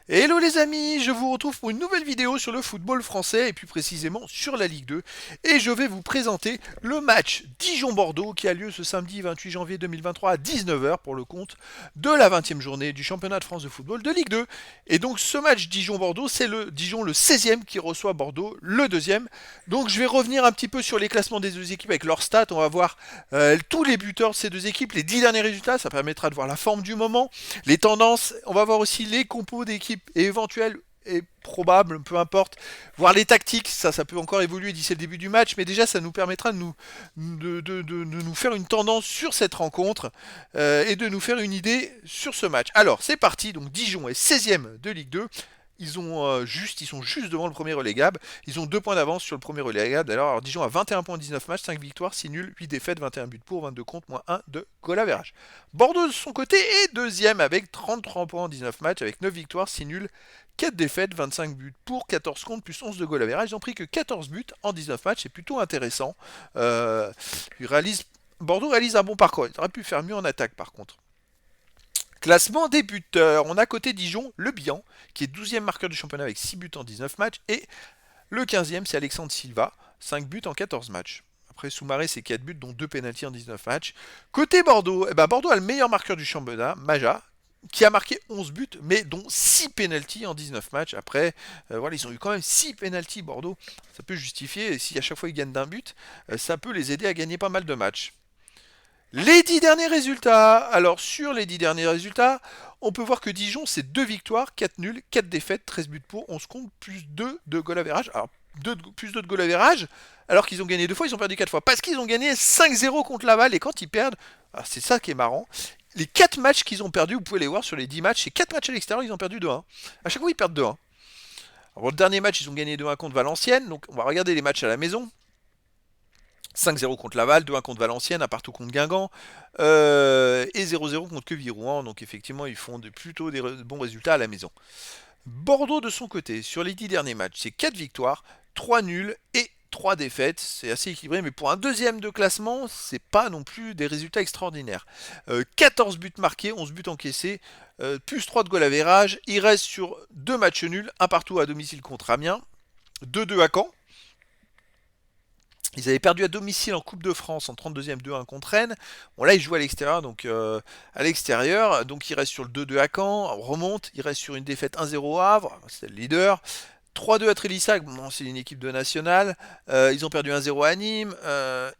Hello les amis, je vous retrouve pour une nouvelle vidéo sur le football français et plus précisément sur la Ligue 2. Et je vais vous présenter le match Dijon-Bordeaux qui a lieu ce samedi 28 janvier 2023 à 19h pour le compte de la 20e journée du championnat de France de football de Ligue 2. Et donc ce match Dijon-Bordeaux, c'est le Dijon le 16e qui reçoit Bordeaux le 2e. Donc je vais revenir un petit peu sur les classements des deux équipes avec leurs stats. On va voir tous les buteurs de ces deux équipes, les 10 derniers résultats, ça permettra de voir la forme du moment, les tendances. On va voir aussi les compos d'équipes éventuelles et probables, peu importe, voir les tactiques, ça peut encore évoluer d'ici le début du match, mais déjà ça nous permettra de nous faire une tendance sur cette rencontre et de nous faire une idée sur ce match. Alors c'est parti, donc Dijon est 16e de Ligue 2. Ils sont juste devant le premier relégable. Ils ont 2 points d'avance sur le premier relégable. Alors Dijon a 21 points en 19 matchs, 5 victoires, 6 nuls, 8 défaites, 21 buts pour, 22 contre, moins 1 de goal average. Bordeaux de son côté est deuxième avec 33 points en 19 matchs, avec 9 victoires, 6 nuls, 4 défaites, 25 buts pour, 14 contre, plus 11 de goal average. Ils ont pris que 14 buts en 19 matchs, c'est plutôt intéressant. Euh, Bordeaux réalise un bon parcours. Il aurait pu faire mieux en attaque par contre. Classement des buteurs. On a côté Dijon le Bihan, qui est 12e marqueur du championnat avec 6 buts en 19 matchs. Et le 15e, c'est Alexandre Silva, 5 buts en 14 matchs. Après, Soumaré, c'est 4 buts, dont 2 pénaltys en 19 matchs. Côté Bordeaux, Bordeaux a le meilleur marqueur du championnat, Maja, qui a marqué 11 buts, mais dont 6 pénaltys en 19 matchs. Après, voilà, ils ont eu quand même 6 pénaltys, Bordeaux. Ça peut justifier, et si à chaque fois ils gagnent d'un but, ça peut les aider à gagner pas mal de matchs. Les 10 derniers résultats. Alors sur les 10 derniers résultats, on peut voir que Dijon c'est 2 victoires, 4 nuls, 4 défaites, 13 buts pour, 11 contre, plus 2 de goal average. Alors plus 2 de goal average, alors qu'ils ont gagné 2 fois, ils ont perdu 4 fois. Parce qu'ils ont gagné 5-0 contre Laval et quand ils perdent, c'est ça qui est marrant. Les 4 matchs qu'ils ont perdus, vous pouvez les voir sur les 10 matchs, c'est 4 matchs à l'extérieur, ils ont perdu 2-1. À chaque fois ils perdent 2-1. Alors, le dernier match, ils ont gagné 2-1 contre Valenciennes, donc on va regarder les matchs à la maison. 5-0 contre Laval, 2-1 contre Valenciennes, un partout contre Guingamp, et 0-0 contre Quevilly-Rouen. Donc effectivement, ils font plutôt des bons résultats à la maison. Bordeaux de son côté, sur les 10 derniers matchs, c'est 4 victoires, 3 nuls et 3 défaites. C'est assez équilibré, mais pour un deuxième de classement, c'est pas non plus des résultats extraordinaires. 14 buts marqués, 11 buts encaissés, plus 3 de goal average. Il reste sur 2 matchs nuls, un partout à domicile contre Amiens, 2-2 à Caen. Ils avaient perdu à domicile en Coupe de France en 32e 2-1 contre Rennes. Bon là ils jouent à l'extérieur, donc il reste sur le 2-2 à Caen, on remonte, il reste sur une défaite 1-0 au Havre, c'est le leader. 3-2 à Trélissac, bon, c'est une équipe de nationale. Ils ont perdu 1-0 à Nîmes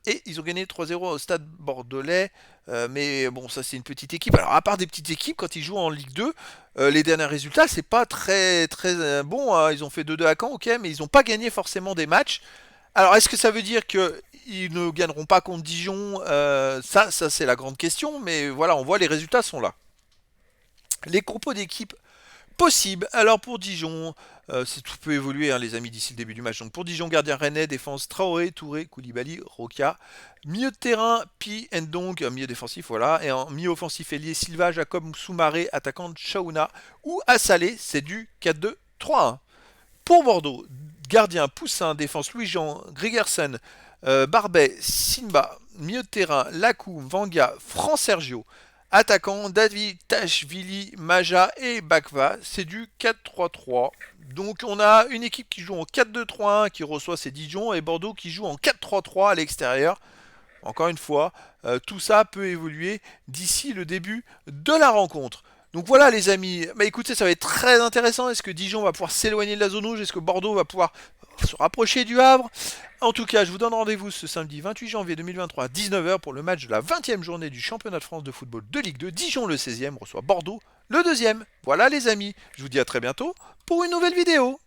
et ils ont gagné 3-0 au Stade Bordelais. Mais bon, ça c'est une petite équipe. Alors à part des petites équipes, quand ils jouent en Ligue 2, les derniers résultats c'est pas très très bon, hein. Ils ont fait 2-2 à Caen, ok, mais ils n'ont pas gagné forcément des matchs. Alors, est-ce que ça veut dire qu'ils ne gagneront pas contre Dijon? Ça c'est la grande question, mais voilà, on voit les résultats sont là. Les compos d'équipe possibles. Alors pour Dijon, tout peut évoluer, hein, les amis, d'ici le début du match. Donc pour Dijon, gardien rennais, défense Traoré, Touré, Koulibaly, Roca. Milieu de terrain, Pi, Ndong, milieu défensif, voilà. Et en milieu offensif, ailier Silva, Jacob, Soumaré, attaquant Chaouna. Ou Assalé, c'est du 4-2-3-1. Pour Bordeaux, gardien Poussin, défense Louis-Jean, Gregersen, Barbet, Simba, milieu de terrain, Lacou, Vanga, Fran Sergio, attaquant David Tachvili, Maja et Bakva, c'est du 4-3-3. Donc on a une équipe qui joue en 4-2-3-1 qui reçoit ses Dijon et Bordeaux qui joue en 4-3-3 à l'extérieur. Encore une fois, tout ça peut évoluer d'ici le début de la rencontre. Donc voilà les amis, écoutez, ça va être très intéressant. Est-ce que Dijon va pouvoir s'éloigner de la zone rouge? Est-ce que Bordeaux va pouvoir se rapprocher du Havre? En tout cas, je vous donne rendez-vous ce samedi 28 janvier 2023 à 19h pour le match de la 20e journée du championnat de France de football de Ligue 2. Dijon le 16e reçoit Bordeaux le 2e. Voilà les amis, je vous dis à très bientôt pour une nouvelle vidéo.